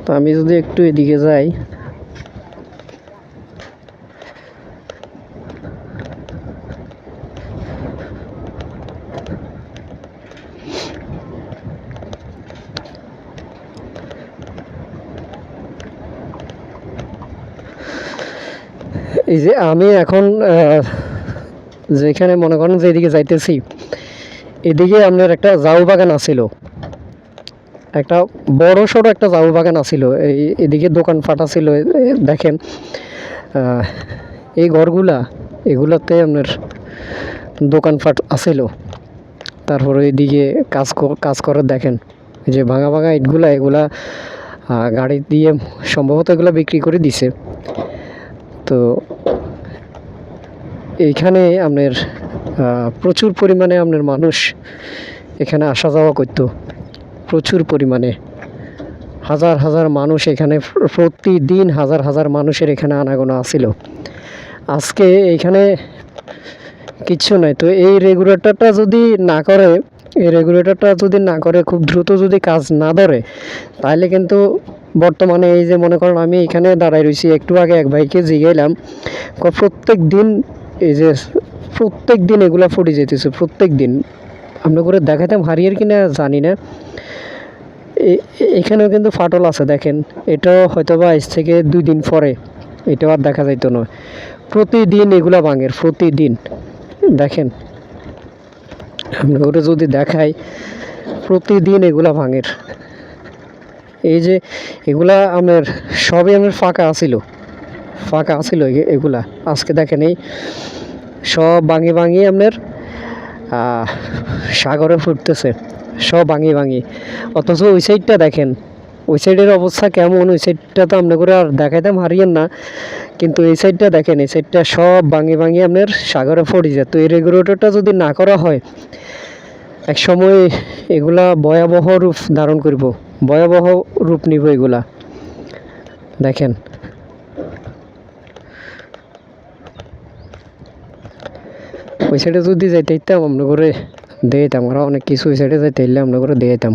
তো আমি যদি একটু এদিকে যাই, এই যে আমি এখন যেখানে মনে করেন যে এদিকে যাইতেছি, এদিকে আপনার একটা জাউ বাগান আছিল, একটা বড় সড়ো একটা জাউ বাগান আছিল। এদিকে দোকানপাট আছিল। দেখেন এই ঘরগুলা, এগুলাতে আপনার দোকানপাট আছিল। তারপরে এদিকে কাজ করে দেখেন, এই যে ভাঙা ভাঙা ইটগুলা, এগুলা গাড়ি দিয়ে সম্ভবত এগুলা বিক্রি করে দিছে। তো এইখানে আপনার প্রচুর পরিমাণে আপনার মানুষ এখানে আসা যাওয়া করতো, প্রচুর পরিমাণে হাজার হাজার মানুষ এখানে, প্রতিদিন হাজার হাজার মানুষের এখানে আনাগোনা আসিল। আজকে এইখানে কিচ্ছু নাই। তো এই রেগুলেটরটা যদি না করে, খুব দ্রুত যদি কাজ না ধরে, তাহলে কিন্তু বর্তমানে এই যে মনে করেন আমি এখানে দাঁড়াই রয়েছি, একটু আগে এক ভাইকে জিগাইলাম, প্রত্যেক দিন এগুলা ফুটে যেতেছে, প্রত্যেক দিন। আমরা করে দেখাতাম হারিয়ে কিনা জানি না। এখানেও কিন্তু ফাটল আছে, দেখেন। এটাও হয়তো বা আজ থেকে 2 দিন পরে এটাও আর দেখা যাইতো না। প্রতিদিন এগুলা ভাঙের, প্রতিদিন। দেখেন, আপনাকে যদি দেখাই, প্রতিদিন এগুলা ভাঙের। এই যে এগুলা আমার সবই আমার ফাঁকা আছিল এগুলা। আজকে দেখেন এই সব ভাঙি আপনার সাগরে ফুটতেছে, সব ভাঙি। অথচ ওই সাইডটা দেখেন, ওই সাইডের অবস্থা কেমন, ওই সাইডটা তো আপনার করে আর দেখাইতাম হারিয়েন না। কিন্তু এই সাইডটা দেখেন, এই সাইডটা সব ভাঙি আপনার সাগরে পড়ে যায়। তো এই রেগুলেটরটা যদি না করা হয়, এক সময় এগুলা ভয়াবহ রূপ ধারণ করব, ভয়াবহ রূপ নিব এগুলা। দেখেন, ওই সাইডে যদি যাইতে ইতাম আমরা করে দিয়ে দিতাম, আমরা অনেক কিছু ওই সাইডে যাইতে ইলে আমরা করে দিয়ে দিতাম।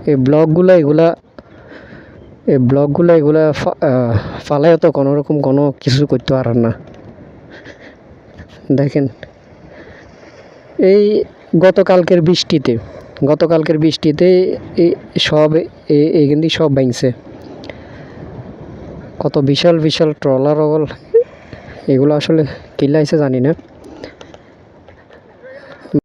এই ব্লকগুলা এগুলা ফালাইও তো কোনোরকম কোনো কিছু করতে পারেন না। দেখেন, এই গতকালকের বৃষ্টিতে এই সব এইখান দিয়ে সব ভাঙছে। কত বিশাল বিশাল ট্রলার, এগুলো আসলে কিলাইছে জানি না।